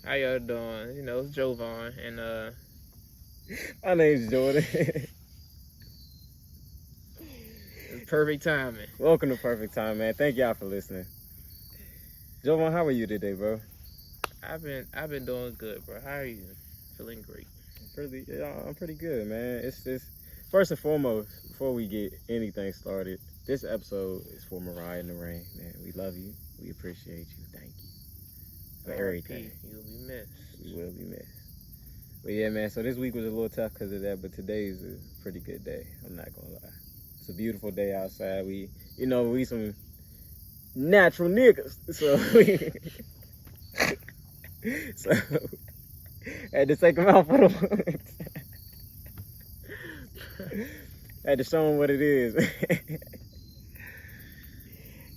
How y'all doing? You know, it's Jovon, and My name's Jordan. it's perfect timing. Welcome to Perfect Time, man. Thank y'all for listening. Jovon, how are you today, bro? I've been doing good, bro. How are you? Feeling great. I'm pretty good, man. It's just first and foremost, before we get anything started, this episode is for Mariah and the Rain, man. We love you. We appreciate you. Thank you for everything. You'll be missed. You will be missed. But yeah, man. So this week was a little tough because of that, but today is a pretty good day. I'm not gonna lie. It's a beautiful day outside. We some natural niggas, so so had to take them out for the once. Had to show them what it is.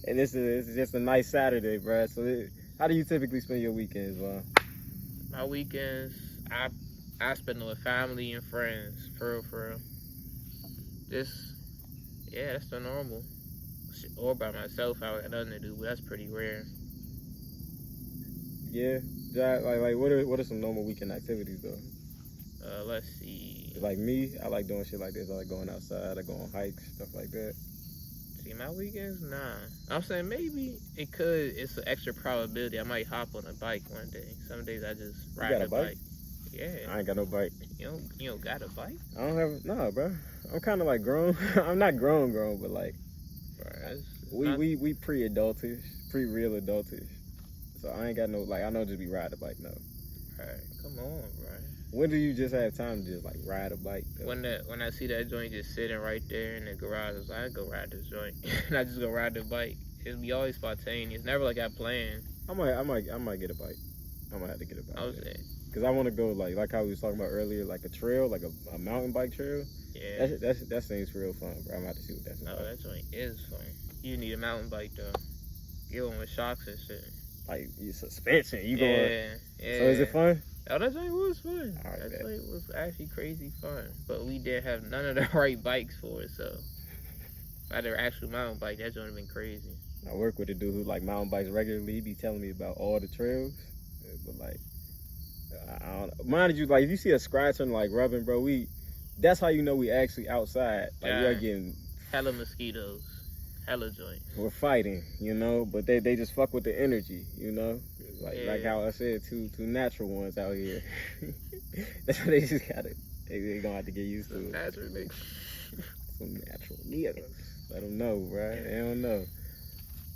And this is just a nice Saturday, bro. So how do you typically spend your weekends, bro? My weekends, I spend them with family and friends, for real. That's the normal. Or by myself, I got nothing to do, but that's pretty rare. Yeah, like what are some normal weekend activities though? Let's see. Like me, I like doing shit like this. I like going outside. I go on hikes, stuff like that. See, my weekends, nah. I'm saying maybe it could. It's an extra probability I might hop on a bike one day. Some days I just ride a bike. Yeah. I ain't got no bike. You don't got a bike? I don't have bro. I'm kind of like grown. I'm not grown, but like, bro, we pre-adultish, pre-real adultish. So I ain't got no, like, I don't just be riding a bike, no. Alright, come on, bro. When do you just have time to just like ride a bike though? When I see that joint just sitting right there in the garage, I was like, I go ride this joint. And I just go ride the bike. It'll be always spontaneous. Never like I planned. I might get a bike. I might have to get a bike. I was saying. Cause I want to go like how we was talking about earlier, like a trail, like a mountain bike trail. Yeah. That seems real fun, bro. I'm about to see what that's about. Oh, that joint is fun. You need a mountain bike though. Get one with shocks and shit. Like your suspension, you going? Yeah. So is it fun? Oh, that joint was fun. Right, that joint was actually crazy fun. But we did have none of the right bikes for it, so if I had an actual mountain bike, that joint would have been crazy. I work with a dude who like mountain bikes regularly. He be telling me about all the trails, but like, I don't know. Mind you, like if you see a scratch and like rubbing, bro, that's how you know we actually outside. Like we are getting hella mosquitoes, hella joints. We're fighting, but they just fuck with the energy, like how I said, two natural ones out here. That's what they just they gonna have to get used to it. Natural niggas. Some natural niggas. Let them know, right? They don't know.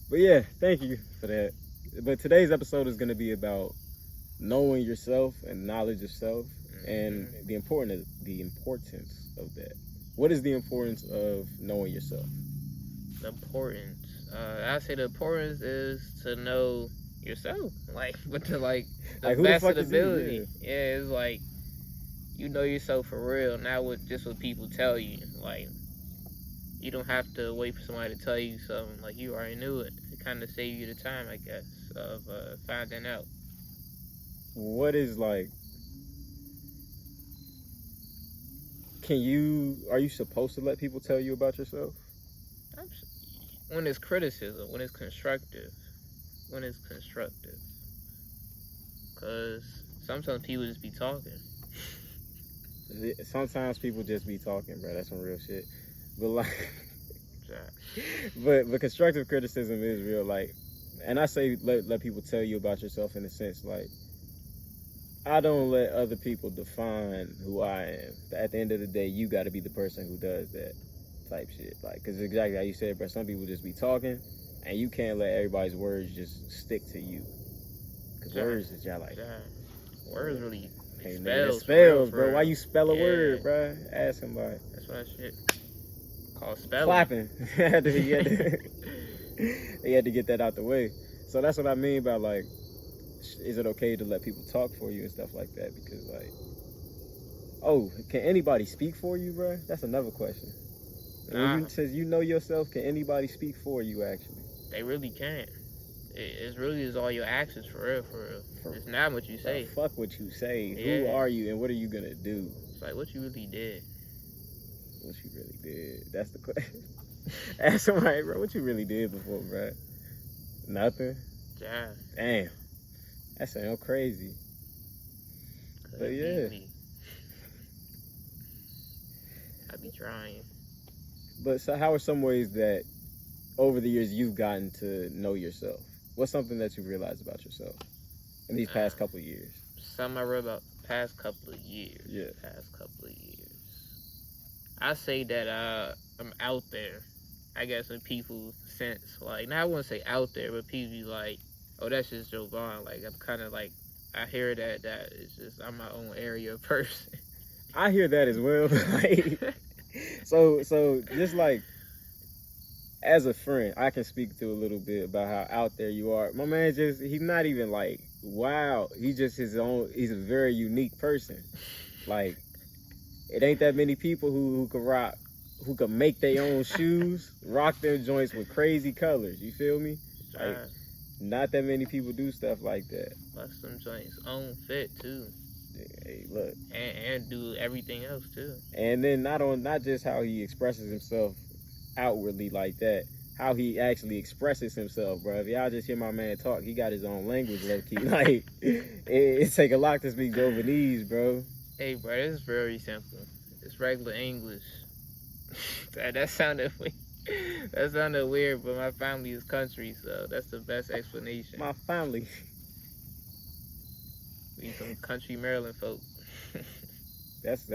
But yeah, thank you for that. But today's episode is gonna be about knowing yourself and knowledge of self, and the importance of that. What is the importance of knowing yourself? The importance. I say the importance is to know yourself, like with the the best of the ability. Yeah, it's like you know yourself for real, not what people tell you. Like you don't have to wait for somebody to tell you something. Like you already knew it. It kind of saves you the time, I guess, of finding out. What is like? Are you supposed to let people tell you about yourself? When it's criticism, when it's constructive. Because sometimes people just be talking. Sometimes people just be talking, bro. That's some real shit. But like, but constructive criticism is real. Like, and I say let people tell you about yourself in a sense like, I don't let other people define who I am. At the end of the day, you got to be the person who does that type shit. Like, because exactly how you said, bro, some people just be talking, and you can't let everybody's words just stick to you. Because words is y'all like... Words really... Spells, bro. Why you spell a word, bro? Ask somebody. That's what that shit called spelling. Clapping. He had to get that out the way. So that's what I mean by, like, is it okay to let people talk for you and stuff like that? Because, like, can anybody speak for you, bro? That's another question. When you says you know yourself, can anybody speak for you, actually? They really can't. It really is all your actions, for real. It's not what you say. Fuck what you say. Yeah. Who are you and what are you going to do? It's like what you really did. What you really did. That's the question. Ask somebody, bro, what you really did before, bro? Nothing? Yeah. Damn. That sounds crazy. But yeah, I be trying. But so, how are some ways that over the years you've gotten to know yourself? What's something that you've realized about yourself in these past couple of years? Something I read about past couple of years. Yeah. Past couple of years. I say that I'm out there. I guess in people's sense, like, now I wouldn't say out there, but people be like, oh, that's just Jovon. Like, I'm kind of like, I hear that it's just, I'm my own area of person. I hear that as well. Like, so just like, as a friend, I can speak to a little bit about how out there you are. My man he's not even like, wow. He just he's a very unique person. Like, it ain't that many people who can make their own shoes, rock their joints with crazy colors. You feel me? Like, not that many people do stuff like that. Plus some joints own fit too. Hey, look. And do everything else too. And then not just how he expresses himself outwardly like that, how he actually expresses himself, bro. If y'all just hear my man talk, he got his own language, low key. Like, it take a lot to speak Jovanese, bro. Hey, bro, it's very simple. It's regular English. That sounded weird. That sounded weird, but my family is country, so that's the best explanation. My family. We some country Maryland folk. That's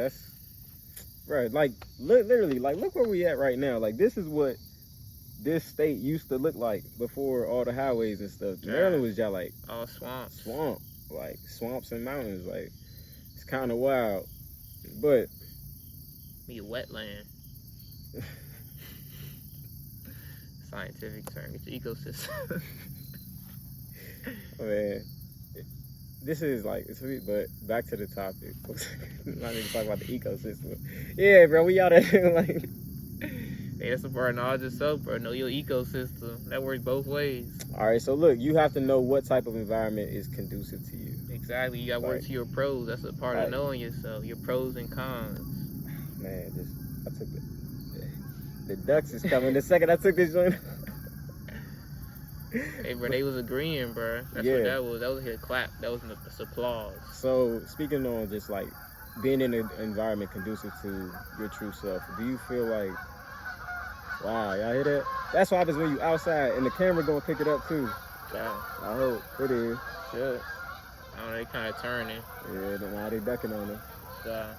right. Like, literally, like, look where we at right now. Like, this is what this state used to look like before all the highways and stuff. Yeah. Maryland was just like all swamps. Like swamps and mountains. Like, it's kind of wild, but be a wetland. Scientific term. It's ecosystem. Man, this is like, but back to the topic. I'm not even talking about the ecosystem. Yeah, bro, we out there like. Hey, that's a part of knowledge itself, bro. Know your ecosystem. That works both ways. All right, so look, you have to know what type of environment is conducive to you. Exactly. You got to work to your pros. That's a part of knowing yourself. Your pros and cons. Man, I took the ducks is coming. The second I took this joint. Hey, bro, they was agreeing, bro. That's what that was. That was a clap. That was an applause. So, speaking on just like being in an environment conducive to your true self, do you feel like, wow, y'all hear that? That's what happens when you outside, and the camera gonna pick it up too. Yeah. I hope it is. Sure. I don't know, they kind of turning. Yeah, now they ducking on them. Yeah.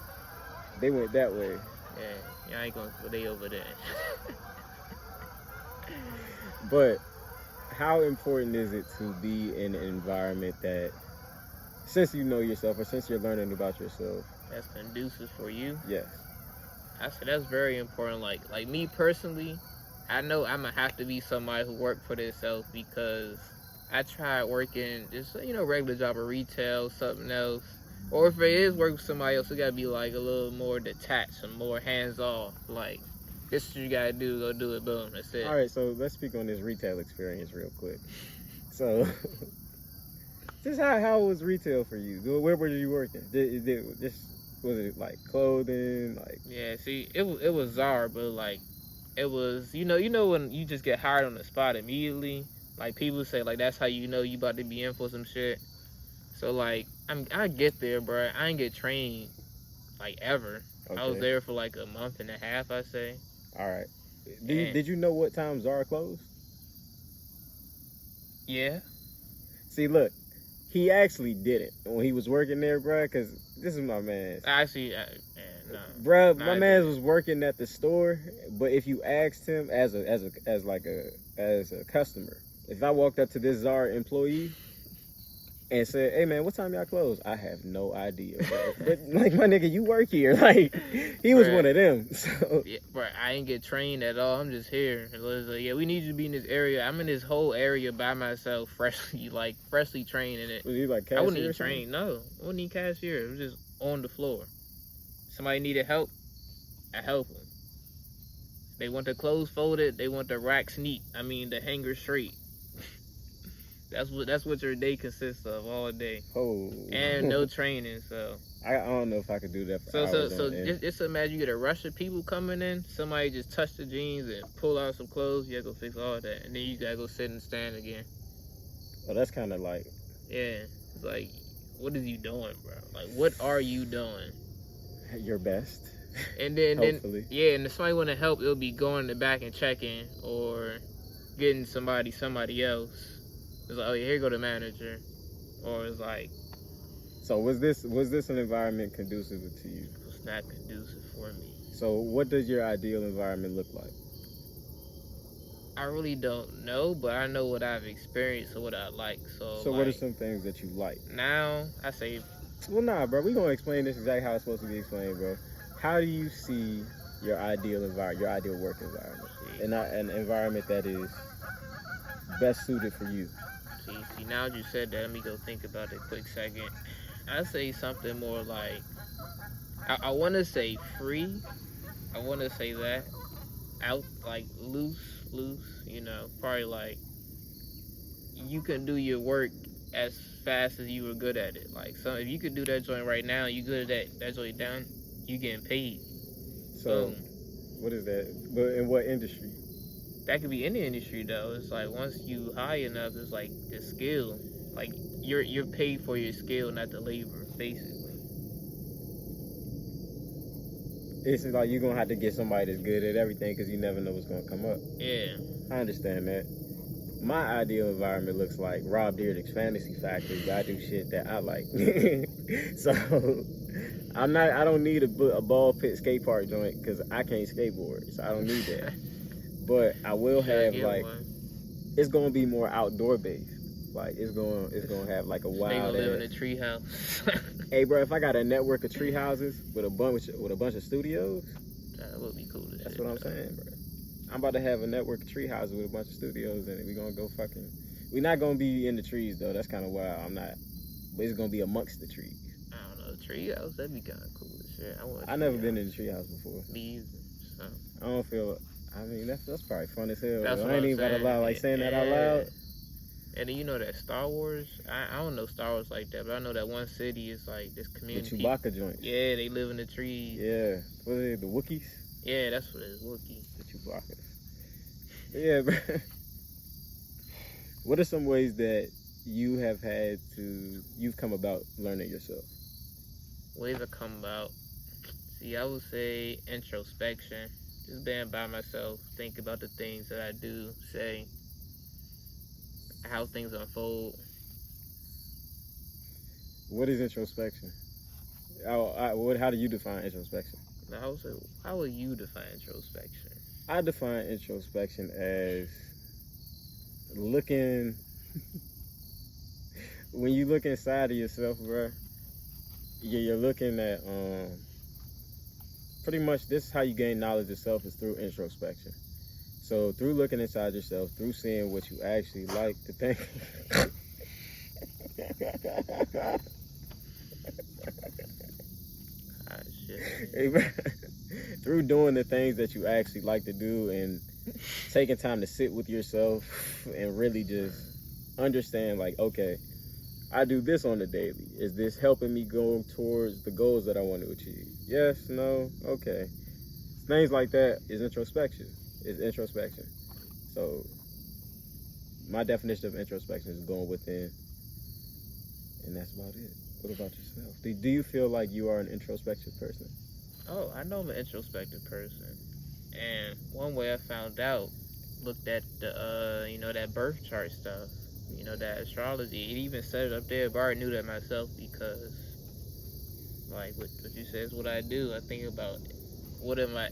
They went that way. Yeah, y'all ain't gonna, but they over there. But how important is it to be in an environment that, since you know yourself or since you're learning about yourself, that's conducive for you? Yes. I said that's very important. Like me personally, I know I'm gonna have to be somebody who work for themselves, because I tried working just regular job of retail, something else, or if it is work for somebody else, it gotta be like a little more detached and more hands off. Like, this is what you gotta do, go do it, boom, that's it. All right, so let's speak on this retail experience real quick. So, just how was retail for you? Where were you working? Was it like clothing, like? Yeah, see, it was Zara, but like, it was you know when you just get hired on the spot immediately. Like, people say, like, that's how you know you about to be in for some shit. So, like, I get there, bro. I ain't get trained, like, ever. Okay. I was there for, like, a month and a half, I say. All right. Did you know what time Zara closed? Yeah. See, look, he actually did it when he was working there, bro, because this is my man. Actually, no. Bro, my man was working at the store, but if you asked him as a customer, if I walked up to this Zara employee and said, "Hey man, what time y'all close?" I have no idea, bro. But, like, my nigga, you work here. Like, he was one of them. So. Yeah, bro, I ain't get trained at all. I'm just here. It was like, yeah, we need you to be in this area. I'm in this whole area by myself, freshly trained in it. Was you like cashier? I wasn't even trained. No, I wasn't even cashier. It was just on the floor. Somebody needed help, I help them. They want the clothes folded. They want the racks neat. I mean, the hanger straight. That's what your day consists of all day. Oh. And no training, so. I don't know if I could do that for hours. So just imagine you get a rush of people coming in. Somebody just touched the jeans and pull out some clothes. You gotta go fix all that, and then you gotta go sit and stand again. Oh, that's kind of like. Yeah, it's like what is you doing, bro? Like, what are you doing? Your best. And then Hopefully. Yeah, and if somebody want to help, it'll be going in the back and checking or getting somebody else. It's like, oh yeah, here go the manager, or it's like. So was this an environment conducive to you? It's not conducive for me. So what does your ideal environment look like? I really don't know, but I know what I've experienced or what I like. So like, what are some things that you like? Now, I say... Well, nah, bro. We're going to explain this exactly how it's supposed to be explained, bro. How do you see your ideal environment, your ideal work environment? And not an environment that is best suited for you? See, now that you said that, let me go think about it a quick second. I say something more like... I want to say free. I want to say that. Out, like, loose, you know, probably like you can do your work as fast as you were good at it. Like, so if you could do that joint right now, you good at that joint down, you getting paid. So, what is that? But in what industry? That could be any industry though. It's like once you high enough, it's like the skill. Like you're paid for your skill, not the labor, basically. It's like you're gonna have to get somebody that's good at everything because you never know what's gonna come up. Yeah, I understand that. My ideal environment looks like Rob Dyrdek's Fantasy Factory. I do shit that I like. So I don't need a ball pit skate park joint because I can't skateboard, so I don't need that. But I will have like it's gonna be more outdoor based. Like it's gonna have like a wild. They gonna live in a tree house. Hey, bro, if I got a network of tree houses with a bunch of studios, that would be cool. That's what I'm saying, bro. I'm about to have a network of tree houses with a bunch of studios in it. We're gonna go fucking. We're not gonna be in the trees though. That's kind of wild. I'm not. But it's gonna be amongst the trees. I don't know, tree house. That'd be kind of cool as shit. I never been in the tree house before. Me either. So. I don't feel. I mean, that's probably fun as hell. That's I ain't even about to lie, like saying that out loud. And then you know that Star Wars, I don't know Star Wars like that, but I know that one city is like this community. The Chewbacca joint. Yeah, they live in the trees. Yeah. What are they, the Wookiees? Yeah, that's what it is, Wookiee. The Chewbacca. Yeah, bro. What are some ways that you've come about learning yourself? Ways I come about? See, I would say introspection. Just being by myself, think about the things that I do, say, how things unfold. What is introspection? How do you define introspection? I would say, how would you define introspection? I define introspection as looking. When you look inside of yourself, bro, you're looking at pretty much this is how you gain knowledge of self is through introspection. So through looking inside yourself, through seeing what you actually like to think. Through doing the things that you actually like to do and taking time to sit with yourself and really just understand, like, okay, I do this on the daily. Is this helping me go towards the goals that I want to achieve? Yes, no, okay. Things like that is introspection. So my definition of introspection is going within, and that's about it. What about yourself? Do you feel like you are an introspective person? Oh, I know I'm an introspective person. And one way I found out, looked at the, that birth chart stuff, that astrology. It even said it up there, but I already knew that myself because, like, what you said is what I do. I think about what am I,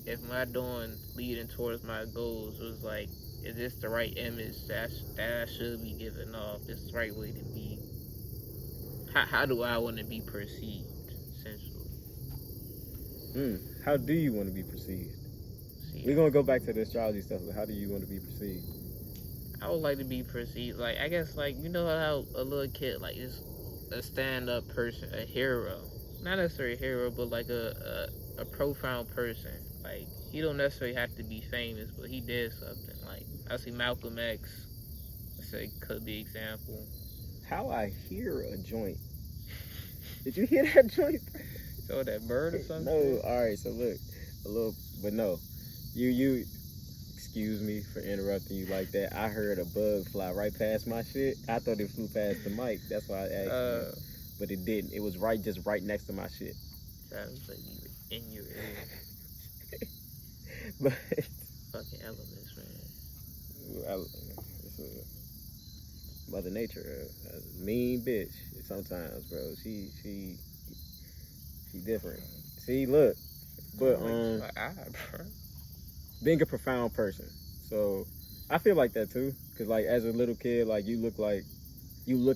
if my doing leading towards my goals was like, is this the right image that I should be giving off? Is this the right way to be? How do I want to be perceived, essentially? How do you want to be perceived? We're going to go back to the astrology stuff, but how do you want to be perceived? I would like to be perceived, like, I guess, like, you know how a little kid, like, is a stand-up person, a hero. Not necessarily a hero, but, like, a profound person. Like, he don't necessarily have to be famous, but he did something. Like, I see Malcolm X, I say, could be example. How I hear a joint. Did you hear that joint? So that bird or something? No, alright, so look, but no. You, excuse me for interrupting you like that. I heard a bug fly right past my shit. I thought it flew past the mic. That's why I asked you. but it didn't. It was just right next to my shit. Sounds like you were in your ear. But fucking elements, man. Mother Nature, a mean bitch sometimes, bro. She different. See, look, but being a profound person. So I feel like that too, cause like as a little kid, like you look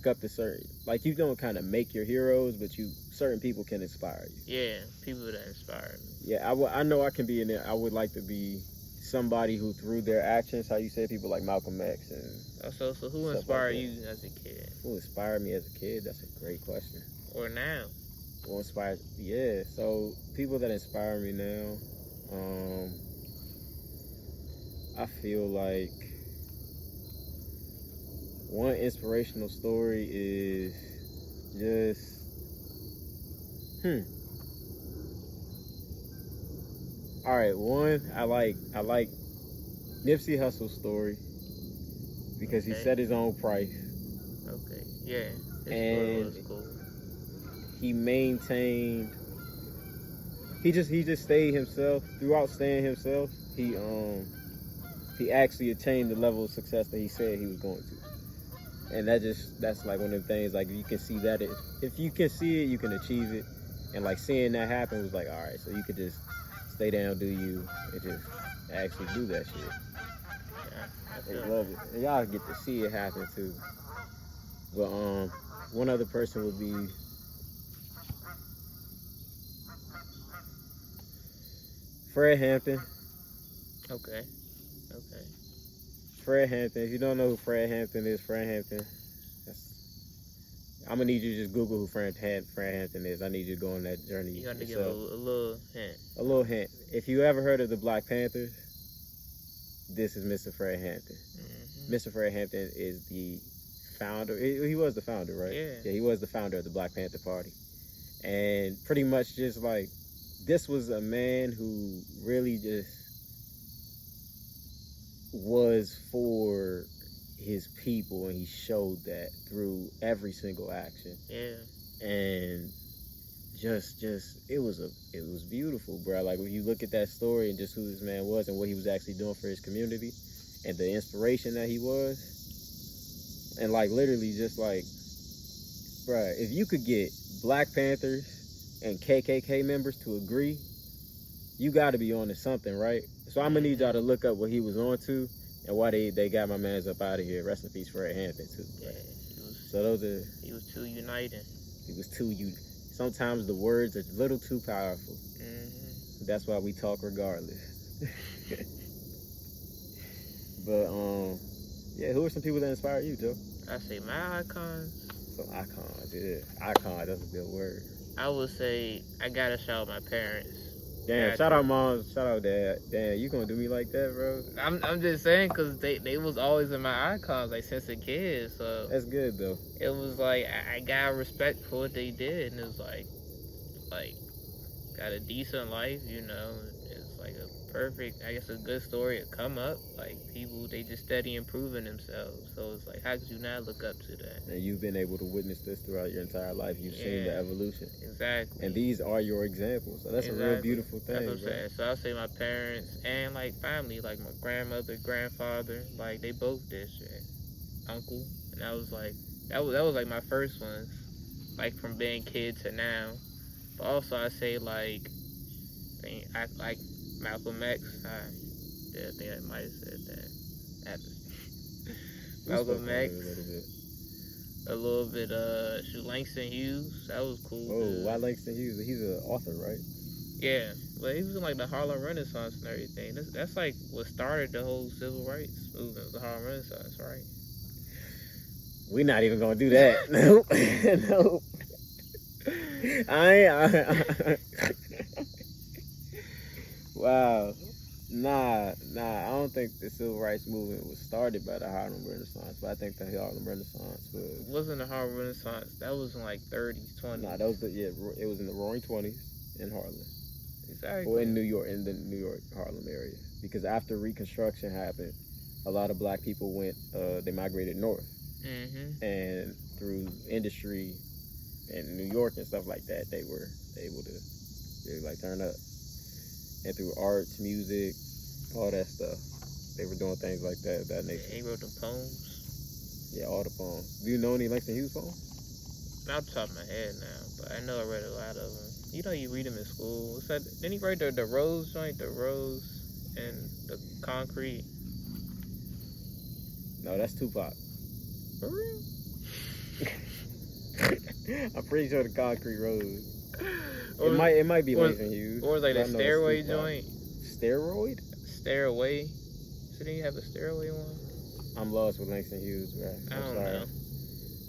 up to certain, like you don't kind of make your heroes, but certain people can inspire you. Yeah, people that inspire me. Yeah, I know I can be in there. I would like to be somebody who, through their actions, how you say, people like Malcolm X and. So who inspired you as a kid? Who inspired me as a kid? That's a great question. Or now? Who inspired? Yeah. So people that inspire me now, I feel like one inspirational story is just all right, one I like Nipsey Hussle's story because he set his own price. Okay. Yeah. And was cool. He maintained. He just stayed himself throughout staying himself. He actually attained the level of success that he said he was going to. And that's like one of the things, like you can see that if you can see it, you can achieve it. And like seeing that happen was like, all right, so you could just stay down, do you, and just actually do that shit. Yeah, I love it. And y'all get to see it happen too. But one other person would be Fred Hampton. Okay. Fred Hampton. If you don't know who Fred Hampton is, I'm gonna need you to just Google who Fred Hampton is. I need you to go on that journey. You got to give a little hint. A little hint. If you ever heard of the Black Panthers, this is Mr. Fred Hampton. Mm-hmm. Mr. Fred Hampton is the founder. He was the founder, right? Yeah, he was the founder of the Black Panther Party. And pretty much just like, this was a man who really just was for his people, and he showed that through every single action. Yeah. And just it was beautiful, bro. Like when you look at that story and just who this man was and what he was actually doing for his community and the inspiration that he was, and like literally just like, bro, if you could get Black Panthers and KKK members to agree, you got to be on to something, right? So I'm gonna need y'all to look up what he was on to and why they got my mans up out of here. Rest in peace, Fred Hampton too. Yeah, he was too uniting. He was too Sometimes the words are a little too powerful. Mm-hmm. That's why we talk regardless. But yeah, who are some people that inspire you, Joe? I say my icons. Some icons, yeah. Icon, that's a good word. I would say I gotta shout out my parents. Damn, shout out mom, shout out dad. Damn, you gonna do me like that, bro? I'm just saying, cause they was always in my icons, like since a kid. So that's good though. It was like I got respect for what they did, and it was like got a decent life, you know. It's like a perfect, I guess, a good story to come up. Like people, they just steady improving themselves. So it's like, how could you not look up to that? And you've been able to witness this throughout your entire life. You've seen the evolution. Exactly. And these are your examples. So that's a real beautiful thing. That's what I'm saying. So I'll say my parents and like family, like my grandmother, grandfather, like they both did shit. Uncle, and I was like, that was like my first ones, like from being kid to now. But also I say like Malcolm X. I think I might have said that. Malcolm X. A little bit Langston Hughes. That was cool. Oh, why Langston Hughes? He's an author, right? Yeah, but he was in like the Harlem Renaissance and everything. That's like what started the whole civil rights movement, the Harlem Renaissance, right? We're not even gonna do that. Nope. Nope. Wow. Nah. I don't think the civil rights movement was started by the Harlem Renaissance, but I think the Harlem Renaissance was. It wasn't the Harlem Renaissance. That was in like 30s, 20s. Nah, that was it was in the Roaring 20s in Harlem. Exactly. Or in New York, in the New York Harlem area, because after Reconstruction happened, a lot of black people they migrated north, and through industry in New York and stuff like that, they were able to really like turn up. And through arts, music, all that stuff, they were doing things like that. That nature. He wrote the poems. Yeah, all the poems. Do you know any Langston Hughes poems? Not off the top of my head now, but I know I read a lot of them. You know, you read them in school. What's that? Didn't he write the rose joint, the rose and the concrete? No, that's Tupac. For real? I'm pretty sure the concrete rose. It might be Langston Hughes. Or was like the stairway joint? Steroid? Stairway. Didn't he have a stairway one? I'm lost with Langston Hughes, bro. I don't know.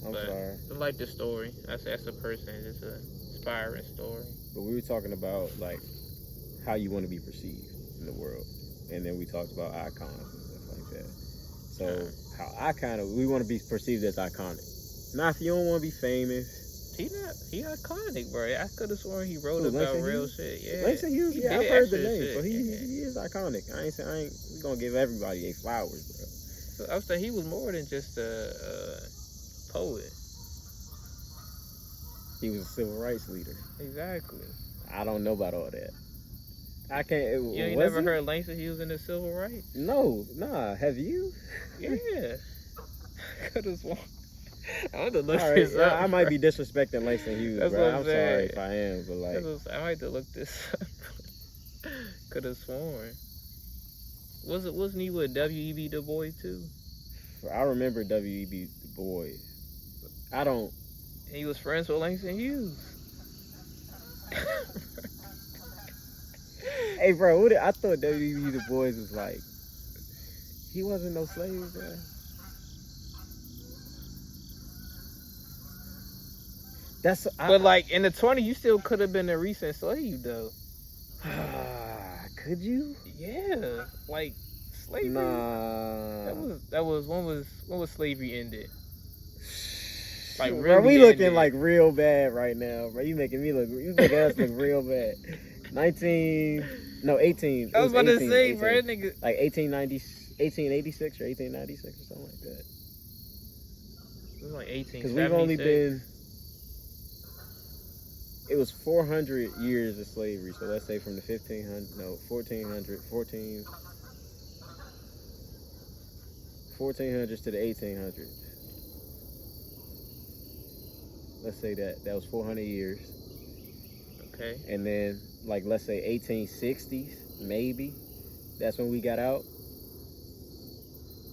I'm sorry. I like the story. That's a person. It's an inspiring story. But we were talking about like how you want to be perceived in the world, and then we talked about icons and stuff like that. So we want to be perceived as iconic. Now, if you don't want to be famous, he iconic, bro. I could have sworn he wrote about real shit. Yeah, Langston Hughes. Yeah, I've heard the name, but he is iconic. I ain't. We gonna give everybody their flowers, bro. So I was saying he was more than just a poet. He was a civil rights leader. Exactly. I don't know about all that. I can't. You ain't never heard Langston Hughes in the civil rights? No, nah. Have you? Yeah. Could have sworn. I want to look all right, this up. I might be disrespecting Langston Hughes, bro. I'm sorry if I am, but like, I might have to look this up. Could have sworn. Wasn't he with W.E.B. Du Bois too? I remember W.E.B. Du Bois. I don't. He was friends with Langston Hughes. Hey, bro, I thought W.E.B. Du Bois was like, he wasn't no slave, bro. But like in the 20s, you still could have been a recent slave though. Could you? Yeah, like slavery. Nah. That was when was slavery ended? Like really bro, we looking like real bad right now, bro. You making us look real bad. 18. I was about to say, bro, nigga. Like 1886 or 1896 or something like that. It was like 1876. Because we've only been. It was 400 years of slavery, so let's say from the 1400s to the 1800s. Let's say that was 400 years. Okay. And then, like, let's say 1860s, maybe. That's when we got out.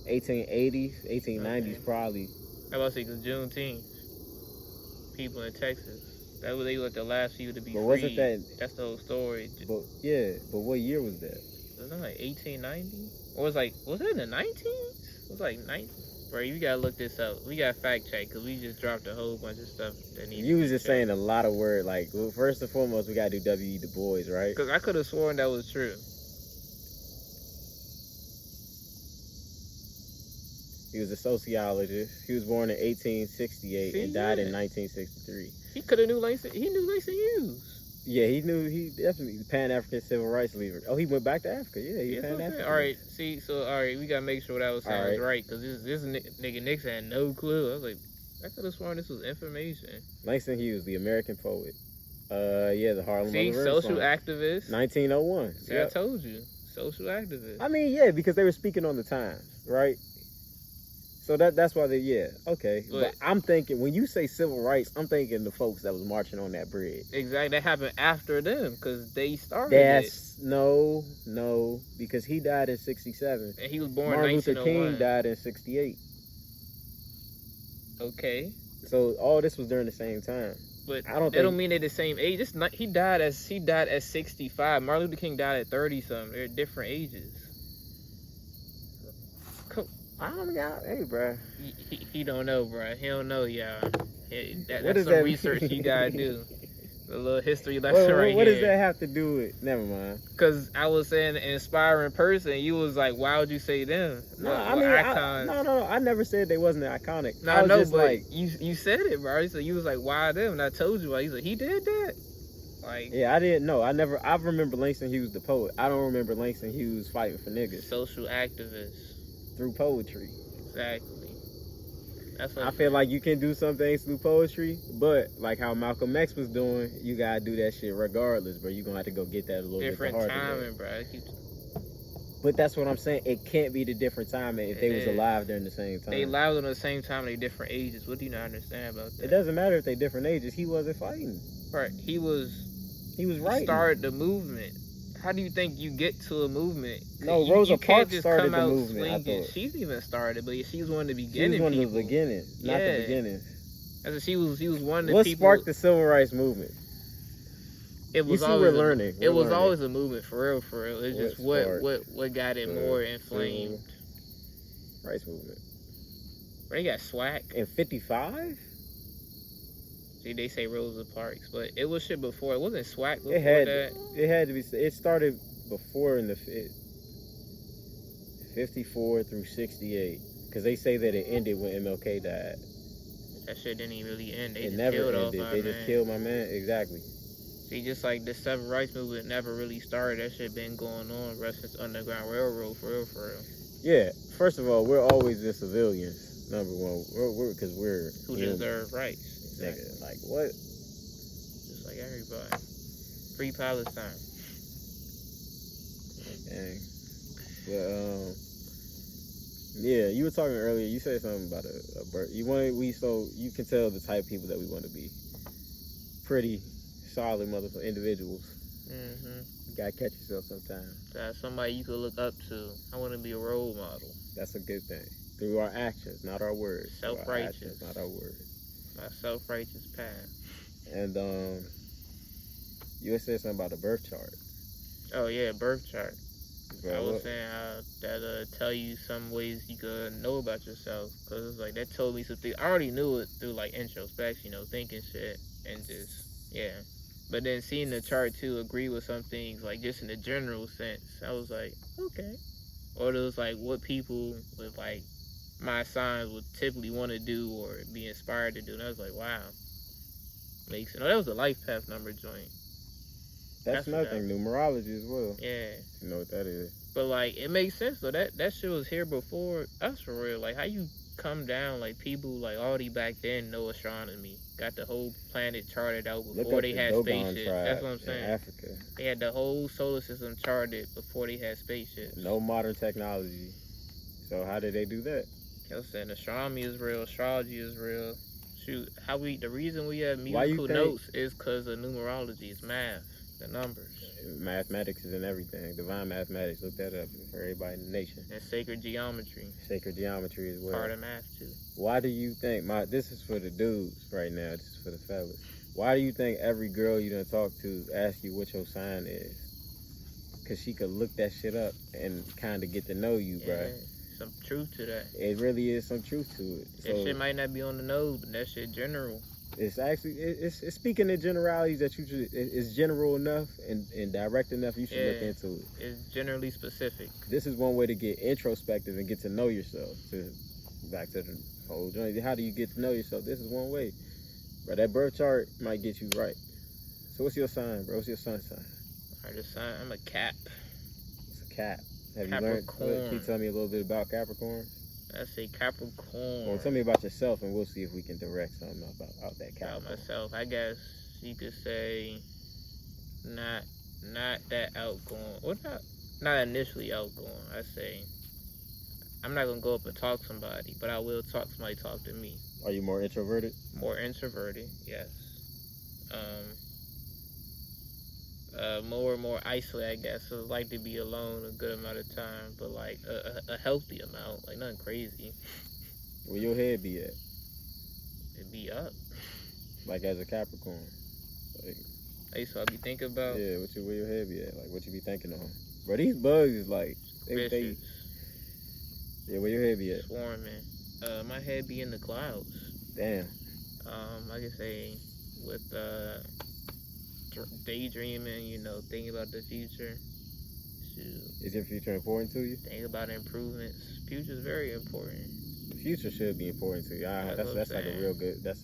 1880s, 1890s, probably. I was about to say, Juneteenth. People in Texas. That was they were the last few to be free. Wasn't that? That's the whole story. But what year was that? Wasn't it like 1890? Or was it in the 19s? It was like 19. Bro, you gotta look this up. We got fact check because we just dropped a whole bunch of stuff that needs. You was just saying a lot of words. Like, well, first and foremost, we gotta do W.E. Du Bois, right? Because I could have sworn that was true. He was a sociologist. He was born in 1868 and died in 1963. He could have knew Langston. He knew Langston Hughes. Yeah, he definitely the Pan-African civil rights leader. Oh, he went back to Africa. Yeah, he Pan-African. All right, see, we gotta make sure that was sounds right because this nigga Nixon had no clue. I was like, I could have sworn this was information. Langston Hughes, the American poet. The Harlem. See, social activist. 1901. See, yep. I told you, social activist. I mean, yeah, because they were speaking on the times, right? So that's why okay. But I'm thinking, when you say civil rights, I'm thinking the folks that was marching on that bridge. Exactly. That happened after them, because they started it. No, because he died in 67. And he was born Martin in 1901. Luther King died in 68. Okay. So all this was during the same time. But that don't mean they're the same age. He died at 65. Martin Luther King died at 30-something. They're different ages. I don't know, hey, bro. He don't know, bro. He don't know, y'all. That's some research he gotta do. A little history lesson right here. What does that have to do with? Never mind. Because I was saying an inspiring person. You was like, why would you say them? No, icons. I never said they wasn't iconic. No, I know, but you said it, bro. So you was like, why them? And I told you, like, he did that. Like, yeah, I didn't know. I remember Langston Hughes the poet. I don't remember Langston Hughes fighting for niggas. Social activist. Through poetry. Exactly. That's I feel like you can do some things through poetry, but like how Malcolm X was doing, you gotta do that shit regardless, bro. You gonna have to go get that a little different bit harder. Timing, bro. But that's what I'm saying. It can't be the different timing if they was alive during the same time. They alive at the same time. They different ages. What do you not understand about that? It doesn't matter if they different ages. He wasn't fighting. Right. He was right. He started the movement. How do you think you get to a movement? No, Rosa Parks started the movement. I thought she's even started, but she was one of the beginning. She was one of the beginning, not the beginning. As she was one of the what people. What sparked the civil rights movement? It was always learning. It was always a movement for real, for real. It's just what got it more inflamed. Rights movement. They got SWAC in '55. See, they say Rosa Parks, but it was shit before. It wasn't SWAC before that. It had to be. It started before in the 54 through 68, because they say that it ended when MLK died. That shit didn't even really end. It never ended. They just killed my man. Exactly. See, just like the civil rights movement never really started. That shit been going on ever since Underground Railroad, for real, for real. Yeah. First of all, we're always the civilians. Number one, because we're who deserve rights. Exactly. Nigga, like what? Just like everybody. Free Palestine. Dang. But yeah, you were talking earlier. You said something about a bird. So you can tell the type of people that we want to be. Pretty solid motherfucking individuals. You gotta catch yourself sometimes. That's somebody you could look up to. I want to be a role model. That's a good thing. Through our actions, not our words. Self-righteous. Actions, not our words. My self-righteous path. And you had said something about the birth chart. Oh yeah, birth chart. Bro, I was saying how that tell you some ways you could know about yourself, because it's like that told me something. I already knew it through like introspection, thinking shit and just But then seeing the chart too agree with some things, like just in the general sense. I was like, okay. Or it was like what people with like my signs would typically want to do or be inspired to do. And I was like, wow. Makes sense. Oh, that was a life path number joint. That's another thing, numerology as well. Yeah. You know what that is. But like it makes sense though. That shit was here before us for real. Like how you come down, like people like already back then know astronomy. Got the whole planet charted out before they had spaceships. That's what I'm saying. Africa. They had the whole solar system charted before they had spaceships. No modern technology. So how did they do that? I was saying astronomy is real, astrology is real. Shoot, the reason we have musical notes is because of numerology. It's math, the numbers. Mathematics is in everything. Divine mathematics. Look that up for everybody in the nation. And sacred geometry. Sacred geometry as well. Part of math too. Why do you think this is for the dudes right now? This is for the fellas. Why do you think every girl you done talk to asks you what your sign is? Because she could look that shit up and kind of get to know you, bro. Some truth to that. It really is some truth to it. That shit might not be on the nose, but that shit general. It's actually it's speaking in generalities that it's general enough and direct enough. You should look into it. It's generally specific. This is one way to get introspective and get to know yourself. Back to the whole joint. How do you get to know yourself? This is one way. But that birth chart might get you right. So what's your sign, bro? What's your sun sign? Alright, I'm a Cap. It's a Cap. Have you learned? Can you tell me a little bit about Capricorn? I say Capricorn. Well, tell me about yourself, and we'll see if we can direct something about that Capricorn. About myself, I guess you could say not that outgoing, or not initially outgoing. I say I'm not gonna go up and talk to somebody, but I will talk. Somebody talk to me. Are you more introverted? More introverted, yes. More isolated, I guess. So I like to be alone a good amount of time, but like a healthy amount, like nothing crazy. Where your head be at? It be up. Like as a Capricorn. Like, so I be thinking about. Yeah, where your head be at? Like what you be thinking on? Bro, these bugs is like they yeah, where your head be at? Swarming. My head be in the clouds. Damn. I could say with daydreaming, thinking about the future. Shoot. Is your future important to you? Think about improvements. Future is very important. The future should be important to you. That's like a real good. That's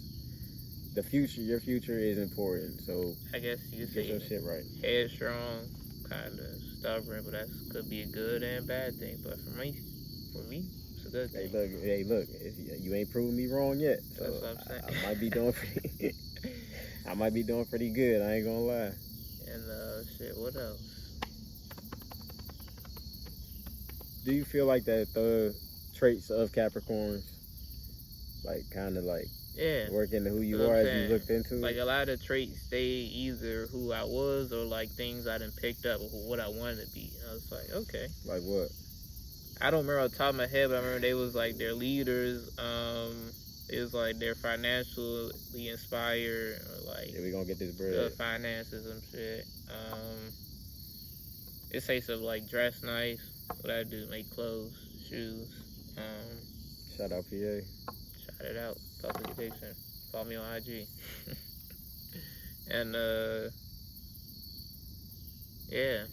the future. Your future is important. So I guess you could say your shit right. Headstrong, kind of stubborn, but that could be a good and bad thing. But for me, it's a good thing. Hey, look, you ain't proven me wrong yet. So that's what I'm saying. I might be doing pretty good. I ain't gonna lie. And shit, what else? Do you feel like that the traits of Capricorns, like kind of like work into who you are as you looked into it? Like a lot of traits, they either who I was or like things I done picked up or what I wanted to be. And I was like, okay. Like what? I don't remember off the top of my head, but I remember they was like their leaders. It was like they're financially inspired or like we gonna get this bread. Finances and shit. It say stuff like dress nice. What I do, make clothes, shoes. Shout out PA. Shout it out. Public addiction. Follow me on IG. And yeah,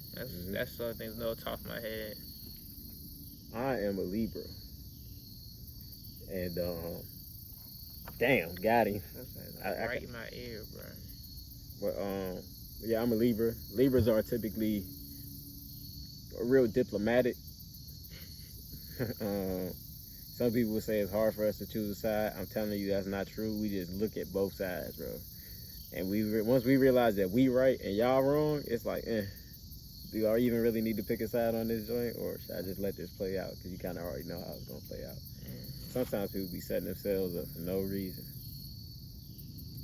that's some things no top of my head. I am a Libra. And damn, got him. Right in my ear, bro. But yeah, I'm a Libra. Libras are typically real diplomatic. Some people would say it's hard for us to choose a side. I'm telling you that's not true. We just look at both sides, bro. And once we realize that we right and y'all wrong, it's like, do I even really need to pick a side on this joint, or should I just let this play out? Because you kind of already know how it's gonna play out. Sometimes people be setting themselves up for no reason.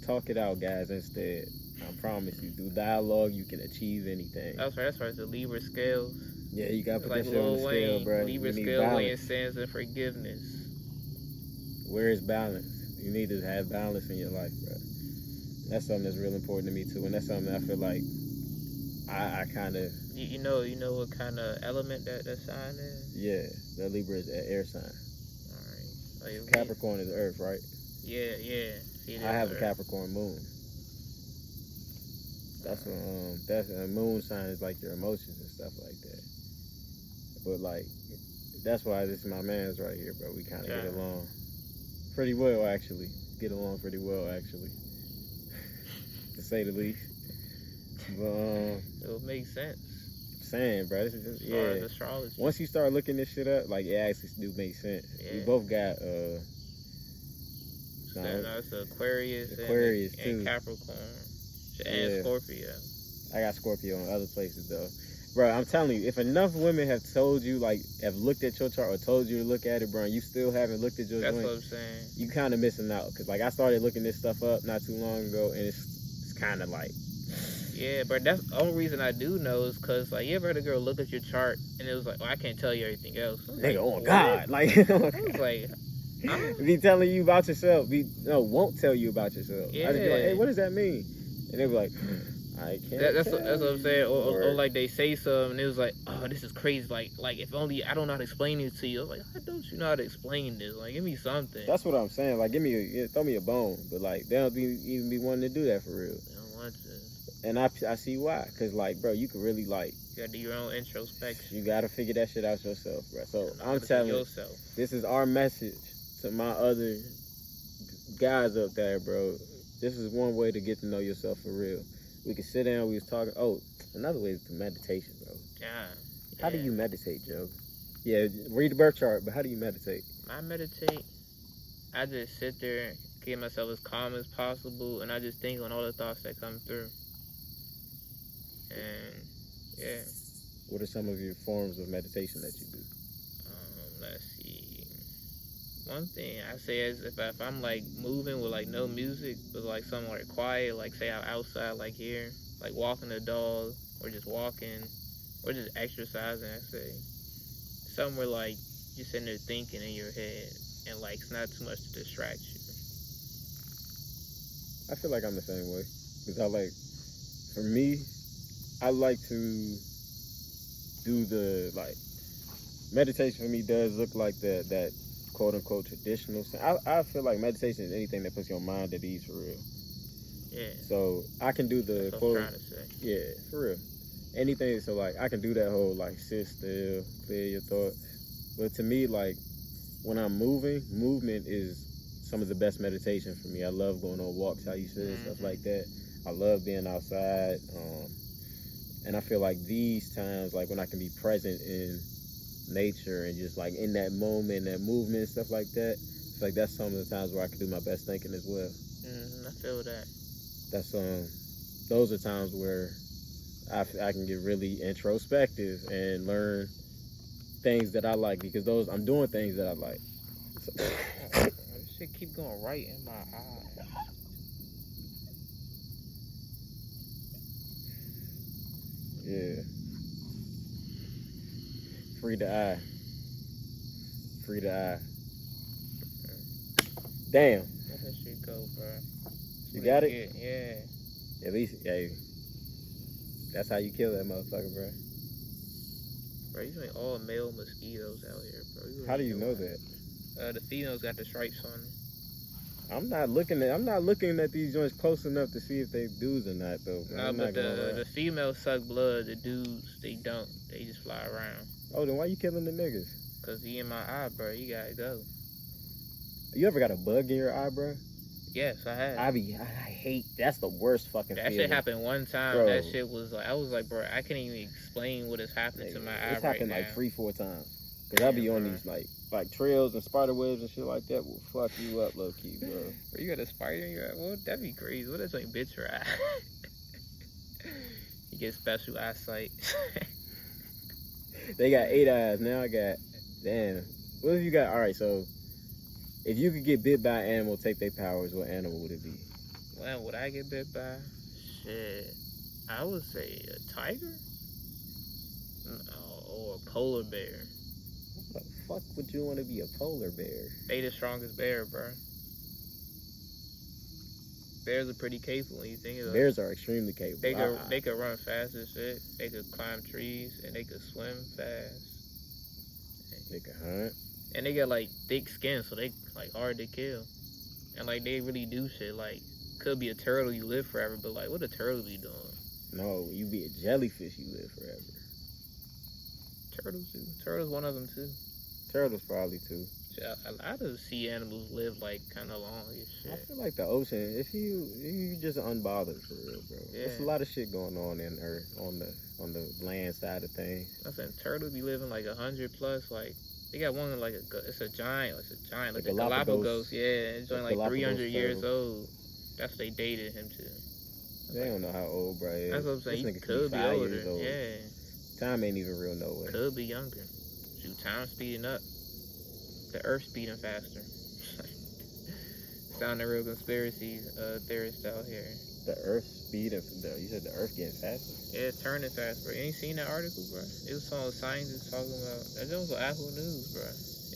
Talk it out, guys, instead. I promise you, through dialogue, you can achieve anything. That's right. That's right. The Libra scales. Yeah, you gotta put like that shit on the scale, bro. Libra scale weighing sins and forgiveness. Where is balance? You need to have balance in your life, bro. That's something that's real important to me too, and that's something that I feel like I kind of. You know what kind of element that sign is? Yeah, that Libra is an air sign. All right. Like, Capricorn is Earth, right? Yeah. See, I have a Capricorn moon. That's a moon sign is like your emotions and stuff like that. But like, that's why this is my man's right here, bro. We kind of get along pretty well, actually. To say the least. But it'll make sense. I'm saying, bro, this is just astrology. Once you start looking this shit up, like it actually do make sense. Yeah. We both got it's Aquarius too. And Capricorn and Scorpio. I got Scorpio in other places though. Bro, I'm telling you, if enough women have told you, like, have looked at your chart or told you to look at it, bro, and you still haven't looked at your joint, what I'm saying. You kind of missing out. Because, like, I started looking this stuff up not too long ago, and it's kind of like... Yeah, but that's the only reason I do know is because, like, you ever heard a girl look at your chart, and it was like, well, I can't tell you everything else. Nigga, like, oh, God. Like, I was like... Be telling you about yourself. Won't tell you about yourself. Yeah. I just be like, hey, what does that mean? And they be like... I can't. That's what I'm saying. Or like they say something, and it was like, oh, this is crazy. Like if only I don't know how to explain it to you. I was like, how don't you know how to explain this? Like, give me something. That's what I'm saying. Like, throw me a bone. But like, they don't even be wanting to do that for real. They don't want to. And I see why. Cause like, bro, you can really like. You gotta do your own introspection. You gotta figure that shit out yourself, bro. So I'm telling you, this is our message to my other guys up there, bro. This is one way to get to know yourself for real. We could sit down, we was talking. Oh, another way is meditation, bro. Yeah. How do you meditate, Joe? Yeah, read the birth chart, but how do you meditate? I just sit there, get myself as calm as possible, and I just think on all the thoughts that come through. And, yeah. What are some of your forms of meditation that you do? Let's see. One thing I say is if I'm like moving with like no music, but like somewhere like quiet, like say I'm outside, like here, like walking the dog, or just walking, or just exercising, I say somewhere like you're sitting there thinking in your head, and like it's not too much to distract you. I feel like I'm the same way, because for me, I like to do the meditation. For me does look like that quote unquote traditional. I feel like meditation is anything that puts your mind at ease for real. Yeah. So I can do the That's quote. what I'm trying to say. Yeah, for real. Anything. So I can do that whole sit still, clear your thought. But to me, when I'm movement is some of the best meditation for me. I love going on walks, how you said, stuff like that. I love being outside. And I feel like these times, when I can be present in nature and just like in that moment, that movement and stuff like that. It's like that's some of the times where I can do my best thinking as well. I feel that. That's those are times where I can get really introspective and learn things that I like because I'm doing things that I like. So, this shit keep going right in my eye. Yeah. Free the eye. Free the eye. Damn. Let that shit go, bro. You got it? Yeah. At least, yeah. That's how you kill that motherfucker, bro. Bro, you ain't all male mosquitoes out here, bro. How do you know that? The females got the stripes on them. I'm not looking at these joints close enough to see if they dudes or not, though. Nah, but the females suck blood. The dudes, they don't. They just fly around. Oh, then why you killing the niggas? Cause he in my eye, bro. You gotta go. You ever got a bug in your eye, bro? Yes, I have. I hate. That's the worst fucking. That feeling. Shit happened one time. Bro. That shit was like, I was like, bro, I can't even explain what is happening to my eye right now. It's happened like 3-4 times. Cause I be on these like trails and spider webs and shit like that will fuck you up, low key, bro. Bro, you got a spider in your eye? Well, that'd be crazy. What if like bit your eye? You get special eyesight. They got 8 eyes. Now I got. Damn. What if you got? All right, so if you could get bit by an animal, take their powers, what animal would it be? Well, would I get bit by? Shit. I would say a tiger? Or a polar bear. What the fuck would you want to be a polar bear? They the strongest bear, bro. Bears are pretty capable when you think of it. Bears are extremely capable. They could run fast as shit. They could climb trees and they could swim fast. They could hunt. And they got like thick skin, so they like hard to kill. And like they really do shit. Like could be a turtle, you live forever, but like what a turtle be doing? No, you be a jellyfish, you live forever. Turtles do. Turtles one of them too. Turtles probably too. A lot of sea animals live like kind of long as shit. I feel like the ocean, if you just unbothered for real, bro. Yeah. There's a lot of shit going on in Earth on the land side of things. I'm saying turtles be living like 100 plus. Like they got one like it's a giant, like the Galapagos. Yeah, it's only like 300 years old. That's what they dated him to. They don't know how old bro is. That's what I'm saying. He could be older. Yeah. Time ain't even real no way. Could be younger. Shoot, time speeding up. The Earth speeding faster. Sounding real conspiracy theorist out here. The Earth speeding. You said the Earth getting faster? Yeah, it's turning fast, bro. You ain't seen that article, bro? It was some scientists talking about. That was on Apple News, bro.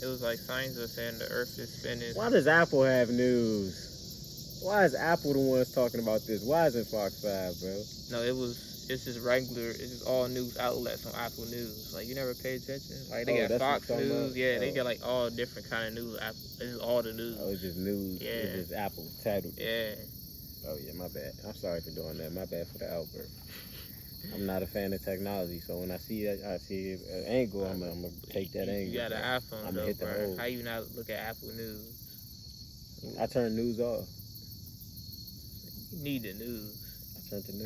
It was like scientists saying the Earth is spinning. Why does Apple have news? Why is Apple the ones talking about this? Why isn't Fox 5, bro? No, it's just regular. It's just all news outlets on Apple News. Like you never pay attention. Like they got Fox News. Yeah, they got like all different kind of news. Apple. It's just all the news. Oh, it's just news. Yeah. It's just Apple titled. Yeah. Oh yeah, my bad. I'm sorry for doing that. My bad for the outburst. I'm not a fan of technology, so when I see an angle, I'm gonna take that angle. You got an iPhone, though, hit the bro. hole. How you not look at Apple News? I turn news off. You need the news.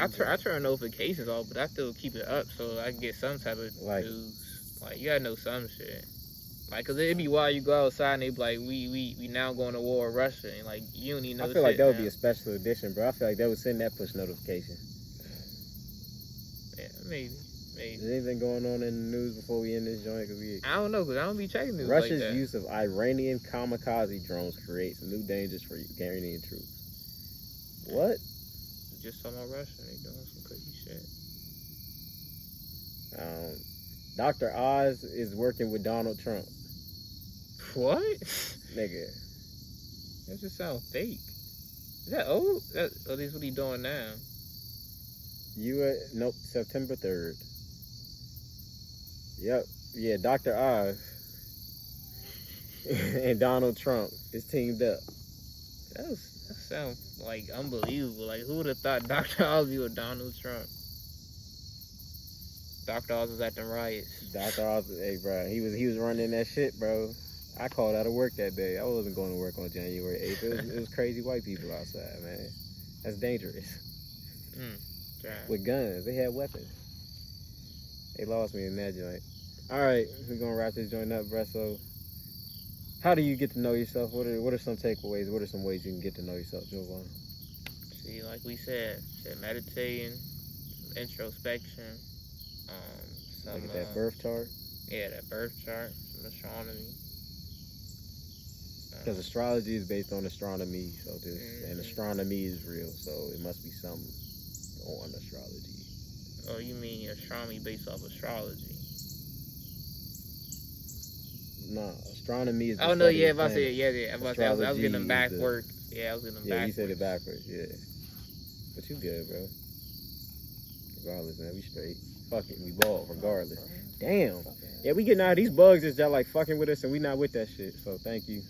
I turn notifications off, but I still keep it up so I can get some type of news. Like you gotta know some shit. Like, cause it'd be wild you go outside and they be like, we now going to war with Russia, and like you don't even know. I feel like that would be a special edition, bro. I feel like they would send that push notification. Yeah, maybe. Is anything going on in the news before we end this joint? I don't know, cause I don't be checking news. Russia's like that. use of Iranian kamikaze drones creates new dangers for Ukrainian troops. What? Just talking about Russia, they doing some crazy shit. Dr. Oz is working with Donald Trump. What? Nigga. That just sound fake. Is that old? At least what he doing now? Nope, September 3rd. Yep. Yeah, Dr. Oz and Donald Trump is teamed up. That sounds like unbelievable. Like, who would have thought Dr. Oz be with Donald Trump? Dr. Oz was at the riots. Dr. Oz, hey, bro, he was running that shit, bro. I called out of work that day. I wasn't going to work on January 8th. It was crazy white people outside, man. That's dangerous. With guns. They had weapons. They lost me in that joint. All right, we're gonna wrap this joint up, bro. So, how do you get to know yourself? What are some takeaways? What are some ways you can get to know yourself, Jovon? See, like we said meditating, some introspection, Look at that birth chart. Yeah, that birth chart, some astronomy. Because astrology is based on astronomy, so and astronomy is real, so it must be something on astrology. Oh, you mean astronomy based off astrology? No, astronomy is. Oh no, yeah, I said yeah. I was getting them backwards. Yeah, I was getting them backwards. Yeah, you said it backwards. Yeah, but you good, bro. Regardless, man, we straight. Fuck it, we ball regardless. Damn. Yeah, we getting out of these bugs is just like fucking with us, and we not with that shit. So thank you.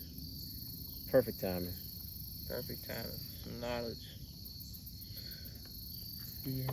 Perfect timing. Perfect timing. Some knowledge. Yeah.